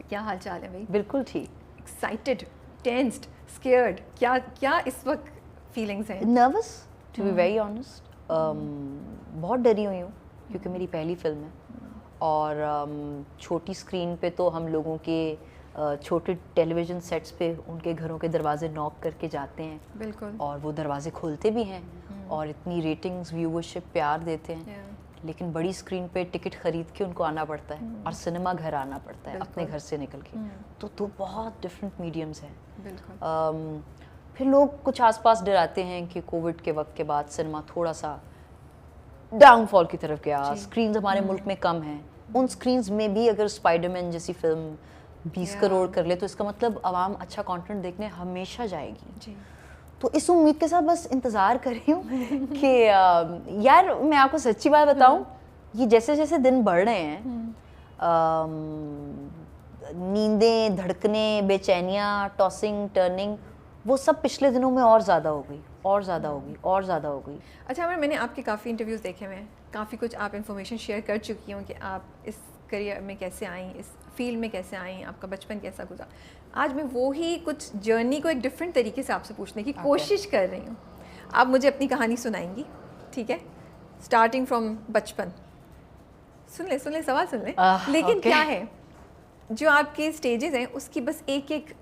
क्या हाल चाल है भाई? बिल्कुल ठीक। एक्साइटेड, टेंस्ड, स्केयर्ड, क्या क्या इस वक्त फीलिंग्स हैं? Nervous to be very honest, बहुत डरी हुई हूँ क्योंकि मेरी पहली फिल्म है और छोटी स्क्रीन पे तो हम लोगों के छोटे टेलीविज़न सेट्स पे उनके घरों के दरवाजे नॉक करके जाते हैं। बिल्कुल। और वो दरवाजे खोलते भी हैं और इतनी रेटिंग्स, व्यूवरशिप, प्यार देते हैं। लेकिन बड़ी स्क्रीन पे टिकट खरीद के उनको आना पड़ता है और सिनेमा घर आना पड़ता है अपने घर से निकल के। तो बहुत डिफरेंट मीडियम्स हैं। बिल्कुल। फिर लोग कुछ आसपास डराते हैं कि कोविड के वक्त के बाद सिनेमा थोड़ा सा डाउनफॉल की तरफ गया, स्क्रीन्स हमारे मुल्क में कम हैं। उन स्क्रीन्स में भी अगर स्पाइडरमैन जैसी फिल्म 20 करोड़ कर ले तो इसका मतलब आवाम अच्छा कंटेंट देखने हमेशा जाएगी। तो इस उम्मीद के साथ बस इंतज़ार कर रही हूँ कि यार मैं आपको सच्ची बात बताऊँ, ये जैसे जैसे दिन बढ़ रहे हैं नींदें, धड़कनें, बेचैनियाँ, टॉसिंग टर्निंग, वो सब पिछले दिनों में और ज़्यादा हो गई और ज़्यादा हो गई और ज़्यादा हो गई। अच्छा मैंने आपके काफ़ी इंटरव्यूज़ देखे हुए हैं, काफ़ी कुछ आप इन्फॉर्मेशन शेयर कर चुकी हूँ कि आप इस करियर में कैसे आई, इस फील्ड में कैसे आई, आपका बचपन कैसा गुजरा। आज मैं वो ही कुछ जर्नी को एक डिफरेंट तरीके से आपसे पूछने की कोशिश कर रही हूँ। आप मुझे अपनी कहानी सुनाएंगी, ठीक है? स्टार्टिंग फ्रॉम बचपन। सुन ले सवाल सुन ले। लेकिन क्या है जो आपके स्टेजेस हैं उसकी बस एक एक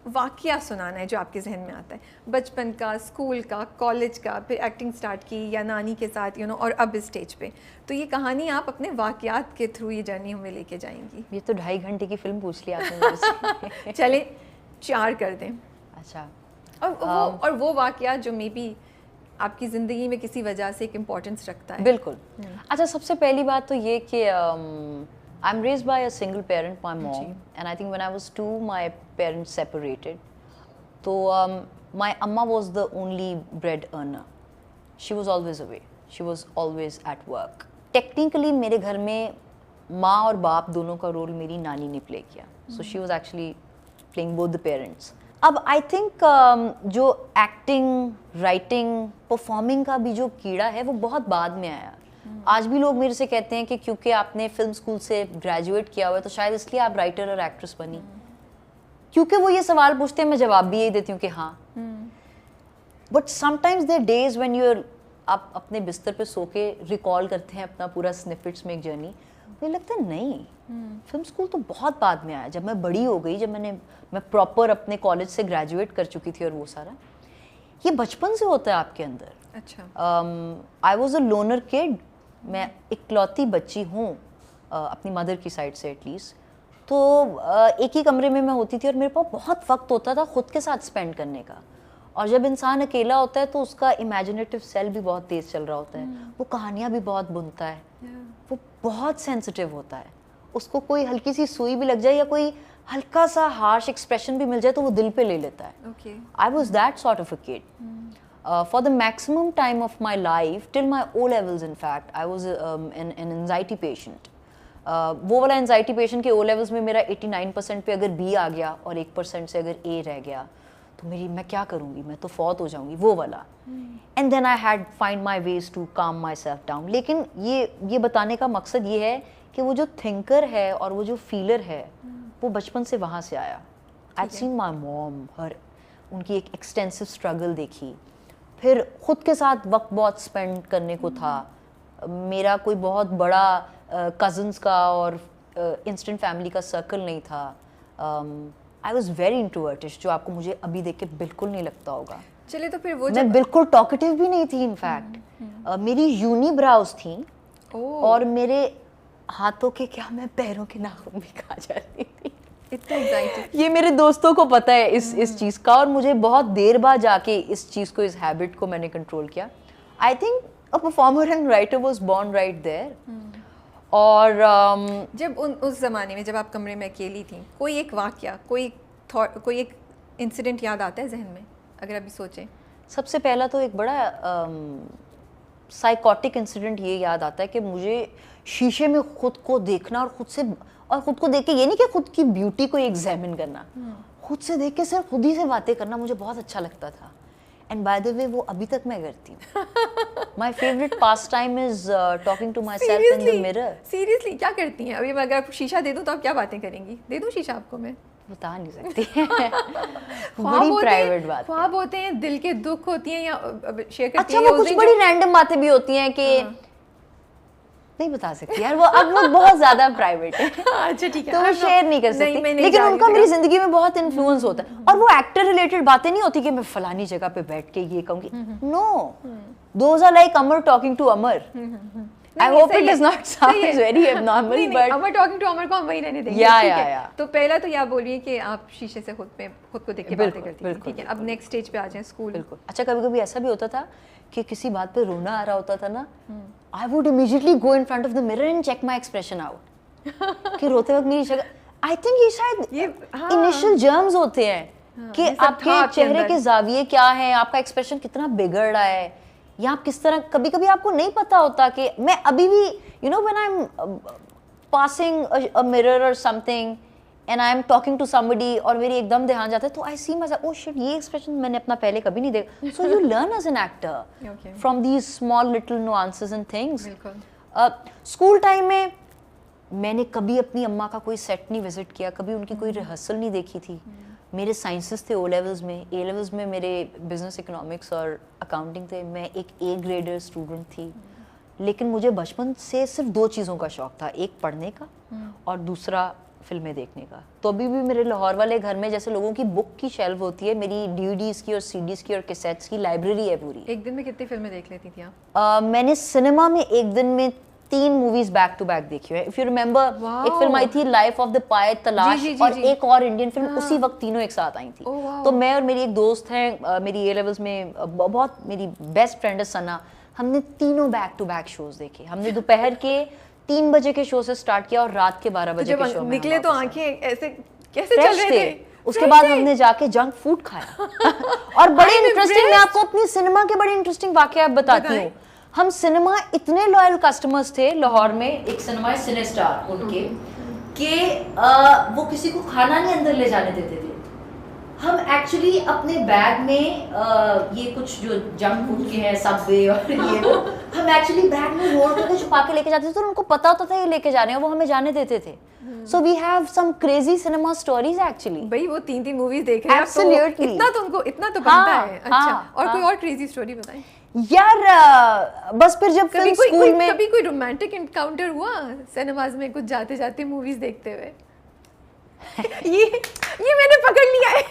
वाकया सुनाना है जो आपके जहन में आता है, बचपन का, स्कूल का, कॉलेज का, फिर एक्टिंग स्टार्ट की या नानी के साथ और अब इस स्टेज पे। तो ये कहानी आप अपने वाकयात के थ्रू ये जर्नी हमें लेके जाएंगी। ये तो 2.5 घंटे की फिल्म पूछ लिया आपने मुझसे। चले 4 कर दें। अच्छा। और वो वाकया जो मे बी आपकी ज़िंदगी में किसी वजह से एक इम्पोर्टेंस रखता है। बिल्कुल। अच्छा, सबसे पहली बात तो ये कि I'm raised by a single parent, my mom, and I think when I was 2, my parents separated. So my amma was the only bread earner. She was always away. She was always at work. Technically, मेरे घर में माँ और बाप दोनों का role मेरी नानी ने प्ले किया. So she was actually playing both the parents. अब I think जो एक्टिंग, राइटिंग, परफॉर्मिंग का भी जो कीड़ा है वो बहुत बाद में आया. आज भी लोग मेरे से कहते हैं कि क्योंकि आपने फिल्म स्कूल से ग्रेजुएट किया हुआ है तो शायद इसलिए आप राइटर और एक्ट्रेस बनी. क्योंकि वो ये सवाल पूछते हैं, मैं जवाब भी यही देती हूँ कि हाँ. But sometimes there days when आप अपने बिस्तर पे सो के रिकॉल करते हैं अपना पूरा स्निपेट्स में एक जर्नी, मुझे लगता है नहीं, फिल्म स्कूल तो बहुत बाद में आया, जब मैं बड़ी हो गई, जब मैं प्रॉपर अपने कॉलेज से ग्रेजुएट कर चुकी थी. और वो सारा ये बचपन से होता है आपके अंदर. अच्छा. I was a loner kid. मैं इकलौती बच्ची हूँ अपनी मदर की साइड से एटलीस्ट. तो एक ही कमरे में मैं होती थी और मेरे पास बहुत वक्त होता था खुद के साथ स्पेंड करने का. और जब इंसान अकेला होता है तो उसका इमेजिनेटिव सेल भी बहुत तेज़ चल रहा होता है. वो कहानियाँ भी बहुत बुनता है. वो बहुत सेंसिटिव होता है. उसको कोई हल्की सी सुई भी लग जाए या कोई हल्का सा हार्श एक्सप्रेशन भी मिल जाए तो वो दिल पे ले लेता है. I was that sort of a kid. For the maximum time of my life, till my O levels in fact, I was an anxiety patient. वो वाला anxiety patient के O levels में मेरा 89% पे अगर B आ गया और 1% से अगर A रह गया तो मैं क्या करूँगी, मैं तो फौत हो जाऊँगी, वो वाला. And then I had find my ways to calm myself down. लेकिन ये बताने का मकसद ये है कि वो जो थिंकर है और वो जो फीलर है वो बचपन से वहाँ से आया. I've seen my mom, उनकी एक एक्सटेंसिव स्ट्रगल देखी. फिर ख़ुद के साथ वक्त बहुत स्पेंड करने को था. मेरा कोई बहुत बड़ा कज़न्स का और इंस्टेंट फैमिली का सर्कल नहीं था. आई वॉज वेरी इंट्रोवर्टिश, जो आपको मुझे अभी देख के बिल्कुल नहीं लगता होगा. चलिए तो फिर वो मैं बिल्कुल टॉकेटिव भी नहीं थी. इनफैक्ट मेरी यूनी ब्राउज थी और मेरे हाथों के क्या, मैं पैरों के नाखून भी खा जाती थी. ये मेरे दोस्तों को पता है इस चीज़ का. और मुझे बहुत देर बाद जाके इस चीज़ को, इस हैबिट को मैंने कंट्रोल किया. I think a performer and writer was born right there. और जब उस ज़माने में जब आप कमरे में अकेली थी, कोई एक वाकया, कोई एक इंसिडेंट याद आता है जहन में अगर अभी सोचें? सबसे पहला तो एक बड़ा साइकोटिक इंसिडेंट ये याद आता है कि मुझे शीशे में खुद को देखना और खुद को देख के, ये नहीं कि खुद की ब्यूटी को एग्जामिन करना, खुद से देख के सिर्फ खुद ही से बातें करना मुझे बहुत अच्छा लगता था. एंड बाय द वे वो अभी तक मैं करती हूँ. My favourite pastime is talking to myself in the mirror. Seriously क्या करती हैं? अभी मैं अगर शीशा दे दूँ तो आप क्या बातें करेंगी? दे दूँ शीशा आपको मैं? बता नहीं सकती. बड़ी प्राइवेट बात. ख्वाब होते हैं, दिल के दुख होती हैं या शेयर करती अच्छा हैं? वो कुछ बड़ी रैंडम बातें भी होती हैं कि नहीं बता सकती यार, वो अब वो बहुत ज्यादा प्राइवेट है. अच्छा ठीक है, तो वो शेयर नहीं कर सकती. नहीं लेकिन उनका मेरी जिंदगी में बहुत इन्फ्लुएंस होता है. और वो एक्टर रिलेटेड बातें नहीं होती कि मैं फलानी जगह पे बैठ के ये कहूंगी. No, those are like Amar talking to Amar. I hope it does not sound very abnormal, but Amar talking to Amar को हम वही रहने देंगे. या तो पहला तो आप बोलिए कि आप शीशे से खुद को देख के बातें करती हैं. ठीक है, अब नेक्स्ट स्टेज पे आ जाएं, स्कूल. बिल्कुल. अच्छा कभी कभी ऐसा भी होता था कि किसी बात पे रोना आ रहा होता था ना, I would immediately go in front of the mirror and check my expression out. कि रोते वक्त मेरी शक्ल, I think ये शायद initial germs होते हैं कि आपके चेहरे के जाविये क्या हैं, आपका एक्सप्रेशन कितना बिगड़ रहा है, या आप किस तरह. कभी कभी आपको नहीं पता होता कि मैं अभी भी you know when I'm passing a mirror or something and I am talking to somebody और मेरी एकदम ध्यान जाता है तो I see myself, oh shit, ये एक्सप्रेशन मैंने अपना पहले कभी नहीं देखा. So you learn as an actor from these small little nuances and things. School time में मैंने कभी अपनी अम्मा का कोई सेट नहीं विजिट किया, कभी उनकी कोई रिहर्सल नहीं देखी थी. मेरे साइंसेस थे ओ लेवल्स में, ए लेवल्स में मेरे बिजनेस इकोनॉमिक्स और अकाउंटिंग थे. मैं एक ए ग्रेडर स्टूडेंट थी. लेकिन मुझे बचपन से सिर्फ दो चीज़ों का शौक था, एक पढ़ने का और दूसरा फिल्में देखने का. तो अभी भी मेरे लाहौर वाले घर में जैसे लोगों की बुक की शेल्फ होती है, मेरी डीवीडीज की और सीडीज की और कैसेट्स की लाइब्रेरी है पूरी. एक दिन में कितनी फिल्में देख लेती थी आप? मैंने सिनेमा में एक दिन में 3 मूवीज बैक टू बैक देखी है. इफ यू रिमेंबर, एक फिल्म आई थी लाइफ ऑफ द पाय तलाश, और एक और इंडियन फिल्म उसी वक्त तीनों एक साथ आई थी. तो मैं और मेरी एक दोस्त है, मेरी ए लेवल्स में बहुत मेरी बेस्ट फ्रेंड है सना, हमने तीनों बैक टू बैक शोज देखे. हमने दोपहर के 3 बजे के शो से स्टार्ट किया और रात के 12 बजे के शो में निकले. तो आंखें ऐसे कैसे चल रहे थे? उसके बाद हमने जाके जंक फूड खाया. और बड़े इंटरेस्टिंग, मैं आपको अपनी सिनेमा के बड़े इंटरेस्टिंग वाकया बताती हूँ. हम सिनेमा इतने लॉयल कस्टमर्स थे लाहौर में, एक सिनेमा है सिनेस्टार उनके, कि वो किसी को खाना नहीं अंदर ले जाने देते थे. हम एक्चुअली अपने बैग में ये कुछ जो जंक फूड के हैं सबवे और ये वो, हम एक्चुअली बैग में रोड पे छुपा के लेके जाते थे. तो उनको पता होता था ये लेके जा रहे हैं, वो हमें जाने देते थे. So we have some crazy cinema stories actually. भाई वो 3 मूवीज देख रहे हैं Absolutely. तो इतना तो बनता है. अच्छा, और कोई और क्रेजी स्टोरी बताएं यार. बस फिर जब फिल्म स्कूल में कभी कोई रोमांटिक एनकाउंटर हुआ सिनेमाज में कुछ जाते जाते मूवीज देखते हुए? ये मैंने पकड़ लिया है.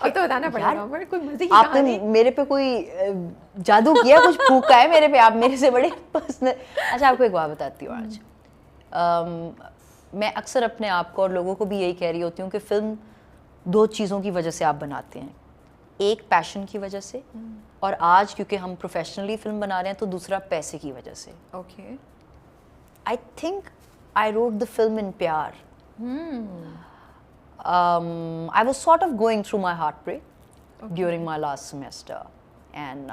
अब तो बताना पड़ेगा, पर कोई मजे की आपने मेरे पे कोई जादू किया, कुछ फूका है मेरे पे, आप मेरे से बड़े पर्सनल. अच्छा आपको एक बात बताती हूँ आज. मैं अक्सर अपने आप को और लोगों को भी यही कह रही होती हूँ कि फिल्म 2 चीज़ों की वजह से आप बनाते हैं. एक पैशन की वजह से, और आज क्योंकि हम प्रोफेशनली फिल्म बना रहे हैं तो दूसरा पैसे की वजह से. Okay. I think I wrote the film in प्यार. I was sort of going through my heartbreak during my last semester, and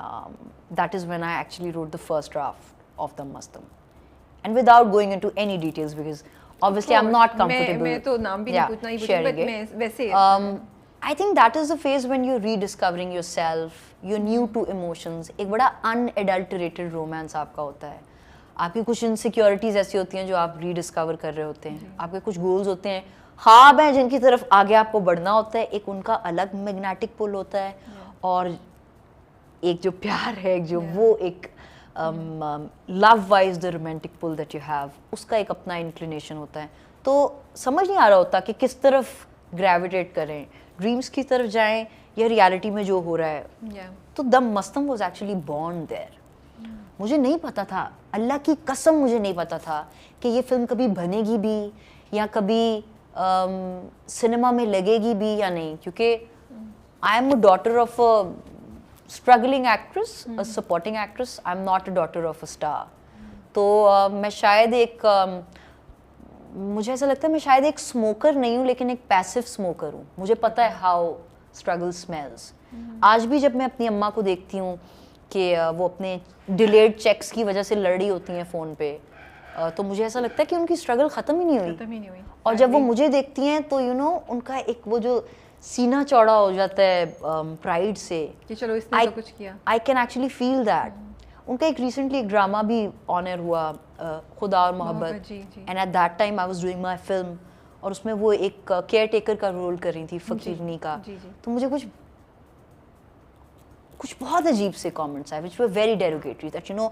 that is when I actually wrote the first draft of the Mastam. And without going into any details, because obviously I'm not comfortable. मैं तो नाम भी नहीं पूछना ही पूछूंगी, but मैं वैसे I think that is the phase when you're rediscovering yourself, you're new to emotions. एक बड़ा unadulterated romance आपका होता है. आपकी कुछ इनसिक्योरिटीज ऐसी होती हैं जो आप रीडिस्कवर कर रहे होते हैं. आपके कुछ गोल्स होते हैं, ख्वाब हैं जिनकी तरफ आगे आपको बढ़ना होता है. एक उनका अलग मैग्नेटिक पुल होता है, और एक जो प्यार है, एक जो वो एक love wise the romantic pull that you have, उसका एक अपना इंक्लिनेशन होता है. तो समझ नहीं आ रहा होता कि किस तरफ ग्रेविटेट करें, ड्रीम्स की तरफ जाएं या रियलिटी में जो हो रहा है. तो द मस्तम वाज एक्चुअली बॉर्न देयर. मुझे नहीं पता था, अल्लाह की कसम मुझे नहीं पता था कि ये फिल्म कभी बनेगी भी या कभी सिनेमा में लगेगी भी या नहीं, क्योंकि I am a daughter of a struggling actress, a supporting actress. I am not a daughter of a star. तो मैं शायद एक मुझे ऐसा लगता है मैं शायद एक स्मोकर नहीं हूँ, लेकिन एक पैसिव स्मोकर हूँ. मुझे पता है हाउ स्ट्रगल स्मेल्स. आज भी जब मैं अपनी अम्मा को देखती हूँ कि वो अपने डिलेड चेक्स की वजह से लड़ रही होती हैं फ़ोन पे, तो मुझे ऐसा लगता है कि उनकी स्ट्रगल ख़त्म ही नहीं हुई. और जब वो मुझे देखती हैं तो यू नो उनका एक वो जो सीना चौड़ा हो जाता है प्राइड से कि चलो इसने तो कुछ किया। I can actually feel that. उनका एक रिसेंटली एक ड्रामा भी ऑन एयर हुआ, खुदा और मोहब्बत, जी। And at that time I was doing my film, और उसमें वो एक केयर टेकर का रोल कर रही थी, फकीरनी का। जी। तो मुझे कुछ बहुत अजीब से कमेंट्स आए which were very derogatory, that you know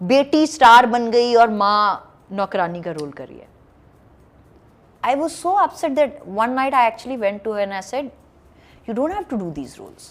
बेटी स्टार बन गई और माँ नौकरानी का रोल कर रही है। I was so upset that one night I actually went to her and I said, you don't have to do these roles.